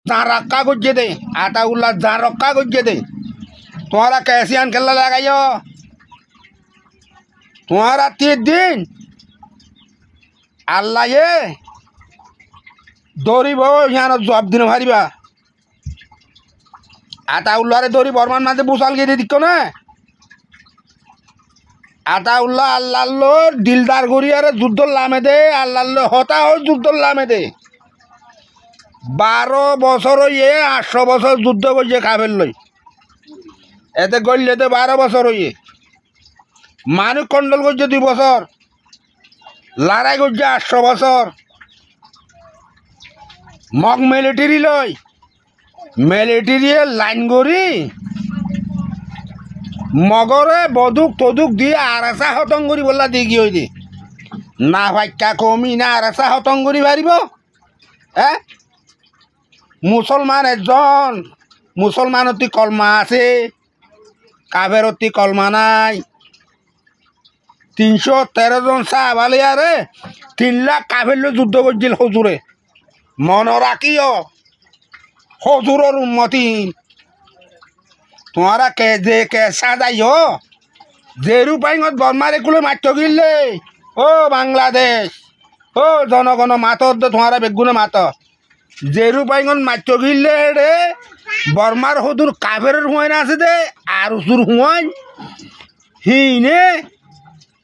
যা রক্ষা করছে দে আতাউল্লাহ যা রক্ষা করছে দে তোমারা कैसियान खेलना लगाइयो तुम्हारा 3 दिन আল্লাহ এ দৌড়িব यहाँ জব দিন ভারিবা আতাউল্লাহরে দৌড়ি বর্মান মাঝে বুসাল গিয়ে দিক না আতাউল্লাহ আল্লাহ দিলদার গড়িয়ারে যুদ্ধ লামে দে আল্লাহ হতা হোক যুদ্ধ লামে দে 12 বছর ইয়ে 800 বছর যুদ্ধ করছে কাফের লই এতে গড়লে তো 12 বছর ইয়ে মানুষ কন্ট্রোল করছে 2 বছর লড়াই করছে 800 বছর মগ মিলিটারি লই মিলিটারি লাইন গড়ি মগরে বদুক তদুক দিয়ে আরাসা হতঙ্গরি বললা দিয়ে কি হইছে না ভাইকা কমি না আরাসা হতঙ্গরি পারিব হ্যাঁ মুসলমান একজন মুসলমানতি কলমা আছে কাফেরতি কলমা নাই 313 জন সাহাবালিয়ারে 3 লাখ কাফের যুদ্ধ করছিল হজুরে মন রাখিও হজুরের উম্মতি তোমারা কে যে কেসা যাইও যে রূপাইনত বর্মারে কুলে মাত্র গিললে ও বাংলাদেশ ও জনগণ মাতর দে তোমারা বেগুনে মাত যে রূপাইনত মাত্র গিললে রে বর্মার হদুর কাফের হুঁয়াই না আছে দে আর উসুর হুঁয়াই হিনে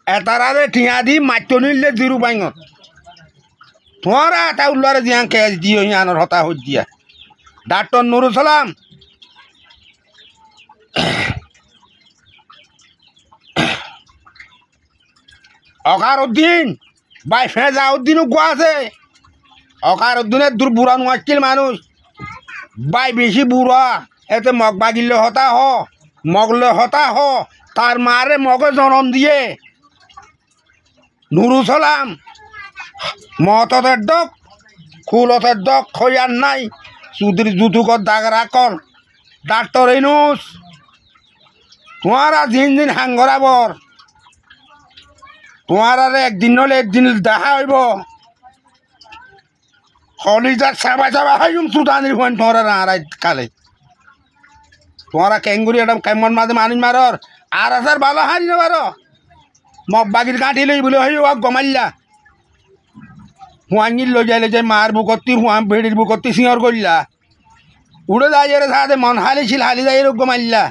এতারারে ঠিয়া দি মাত্র নিলে যে রূপাইনত তোমারা আতাউল্লাহরে জিয়া কেস দিও হিয়ানোর হতা হই দিয়া ডাক্তার নুরুল সালাম অকারউদ্দিন বাই ফেজাউদ্দিনও গোয়া আছে অকারউদ্দিনের দূর বুড়া নোয়াচ্ছিল মানুষ বাই বেশি বুড়া এতে মগ বাগিলে হতা হ মগলে হতা হ তার মারে মগে জনম দিয়ে নুরুল সালাম মতের দক খুলতের দক খৈয়ার নাই চুদির জুতুকর দাগ রাখর ডাক্তার ইনুস তোমারা দিন দিন হাঙ্গরাবর তোমার একদিন হলে একদিন দেখা হইব কলিজার চাবা চাবা হাইম সুদানির হন তোমার আড়াই কালে তোমারা কেঙ্গুরি একদম কেমন মাঝে মানিস মারর আর আসার ভালো হারি না পারো মগ বাগির কাঠি লই বলে হই গমাইলা হুয়াঙ্গির লই যাই মার বুকতি হুয়াম ভেড়ির বুকতি সিঁহর করলা উড়ে যাই রে সাথে মন হালিছিল হালি যাই রোগ গমাইলা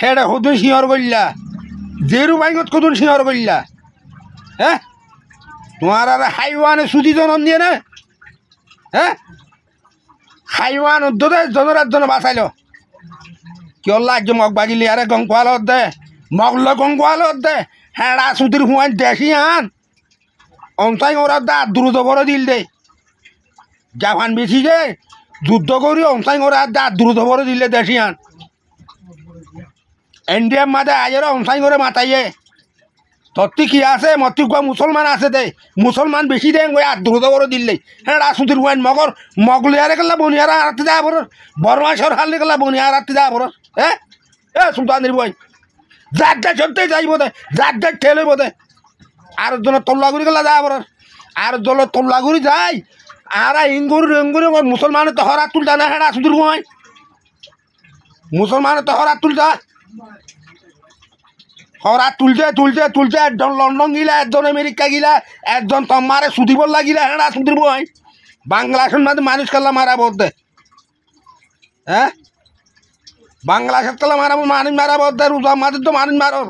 হেডে হুদুন সিঁহর করলা জেরু বাইঙ্গত কুদুন সিঁহর করলা হ্যাঁ তোমার আর হাইওয়ানে সুদি জনম দিয়ে না হ্যাঁ হাইওয়ান উদ্ধে জনরার জন্য বাঁচাইল কি লাগ মগ বাগিলি আরে গঙ্কুয়াল দে মগল গঙ্কুয়াল দে হেড়া সুদির হুয়ান দেখি আন অংসাই ওরা দা দ্রুত বড় দিল দে জাপান বেশি যে যুদ্ধ করি অংসাই ওরা দা দ্রুত বড় দিলে দেখি আন ইন্ডিয়ার মাঝে আজের অংসাই করে মাতাইয়ে তত্তি কি আছে মতি কোয়া মুসলমান আছে দে মুসলমান বেশি দেন ওই আর দ্রুত বড় দিল্লে হ্যাঁ রাসুদির হুয়ান মগর মগলিয়ারে গেলা বনিয়ারা আরাতে যা বড় বরমাসর হারলে গেলা বনিয়ার আরাতে যা বড় হ্যাঁ এ সুলতানের বই যার যা চলতে যাইব দে যার যা ঠেলইব দে আর জন তল্লাগুড়ি গেলা যা বড় আর জল তল্লাগুড়ি যাই আর ইঙ্গুর ইঙ্গুরি মুসলমানের তো হরা তুলতা না হ্যাঁ রাসুদির হুয়াই মুসলমানের তো হরা তুলতা হরা তুলছে তুলছে তুলছে একজন লন্ডন গিলা একজন আমেরিকা গিলা একজন তোমারে সুদি বল লাগিলা হ্যাঁ সুদির বই বাংলাদেশের মাঝে মানুষ কাল্লা মারা বলতে হ্যাঁ বাংলাদেশের কাল্লা মারাবো মানুষ মারা বলতে রোজার মাঝে তো মানুষ মারর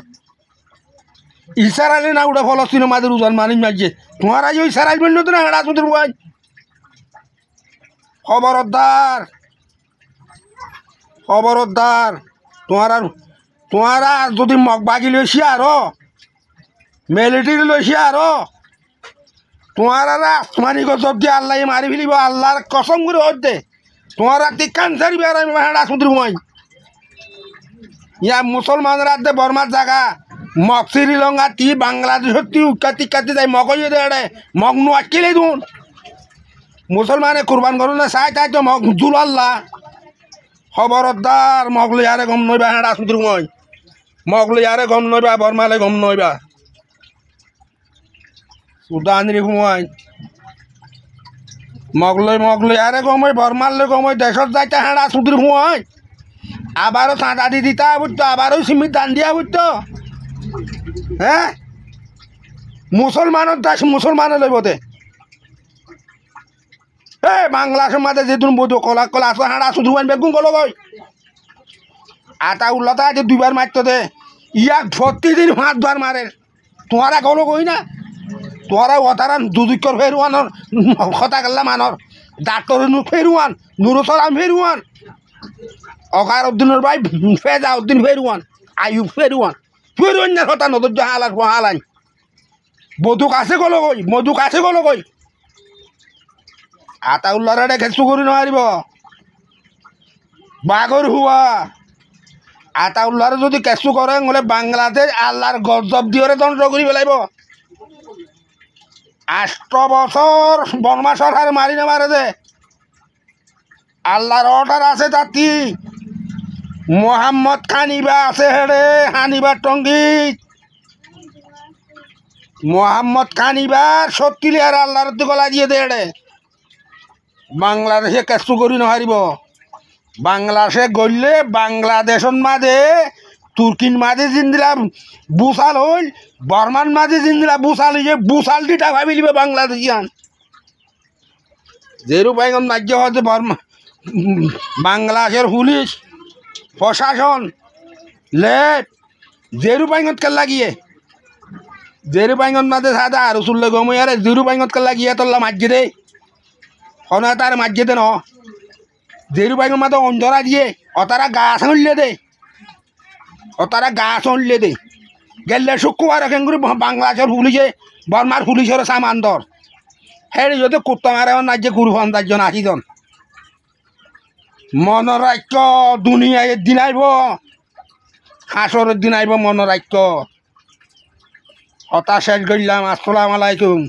ইসারাইলে না উঠে ফলস্তিনের মাঝে রোজার মানুষ মারছে তোমার আজ ইসারাইল বলল তো না হ্যাঁ সুদির বই খবরদার খবরদার তোমারা যদি মগ বাগি লইছি আরো মিলিটারি লইছি আরো তোমারা আসমানি গজব দিয়ে আল্লাহ মারি ফেলিব আল্লাহর কসম করে হতে তোমারা ক্যান্সার বেড়াই রাসমুদ্র মই ইয়া মুসলমানরা দে বর্মার জায়গা মগ শ্রীলঙ্কা তি বাংলাদেশত তি উৎকাতি কাতি যাই মগই দে মগ নো আটকেলে দুন মুসলমানে কুরবান করো না চাই তাই তো মগ জুল আল্লাহ খবরদার মগলে আরে গম নইবা হ্যাঁ রাসমুদ্র মই মগলে আরে গম নইবা বর্মালে গম নইবা সুদান রে হুয়াই মগলই আরে কমই বরমারলে কমই দেশত যাইতে হাঁড়া সুদূর হুঁয় আবারও চাঁদা দি দিতা বুঝতো আবারও সিমির দান দিয়া বুঝতো হ্যাঁ মুসলমানের দাস মুসলমানে লইব দে বাংলা সমাজে যেদিন বোধ কলা কলা আসো হাঁড়া শুধু বেগুন গলো গই আটা উল্লতা আছে দুইবার মারতো দে ইয়াক প্রতিদিন হাত বার মারে তোরা গলো গই না তোরা ওতারা দুদিকর ফেরুয়ানোর কথা গেল্লা মানর ডাক্তরের ফেরুয়ান নুরসলাম ফেরুয়ান অকার উদ্দিনের ভাই ফেজা উদ্দিন ফেরুয়ান আয়ুব ফেরুয়ান না কথা নদর হালার হালাই মধু কাছে গলো গই আতা উল্লারে খেচু করি নোৱাৰিব বাঘর হুয়া আতা উল্লারে যদি কেঁচু করে হলে বাংলাদেশ আল্লাহর গজব দিয়ে দণ্ড করে পেলাইব 8 বছর বর্মা সরকার মারি না মারে দে আল্লাহর অর্ডার আছে তাতি মোহাম্মদ খানিবা আছে হেড়ে হানিবার টঙ্গিত মোহাম্মদ খানিবার 70 লিয়ার আল্লাহর গলা দিয়ে দে হেড়ে বাংলাদেশে কেঁচু করি নোৱাৰিব বাংলাদেশে গড়লে বাংলাদেশর মাঝে তুর্কির মাঝে জিন্দিরা বুসাল হইল বর্মান মাঝে জিন্দিরা বুসাল হইছে বুসাল দিটা ভাবি লিবে বাংলাদেশিয়ান যেরু বাইগন রাজ্য হচ্ছে বর্মা বাংলাদেশের পুলিশ প্রশাসন লেট যেরু বাইগত কে লাগিয়ে যেরু বাইগন মাঝে সাদা আর উসুল্লে গময়ারে যেরু বাইগত কে লাগিয়ে তোল্লা মাঝে দে হন তার মাঝে দে ন যেরু বাইগন মাঝে অঞ্জরা দিয়ে অতারা গাছ আনলে দে গেলে শুক্রবার কেঙ্গুরি বাংলাদেশের পুলিশে বর্মার পুলিশের সামান্দর হেৰি যদি কুত্তা মারে নাজ্যে গুরুফান 10 জন 80 জন মনরাজ্য দুনিয়ায় দিন আইব হাসরের দিন আইব মনরাজ্য হতা শেষ করলাম আসসালামু আলাইকুম।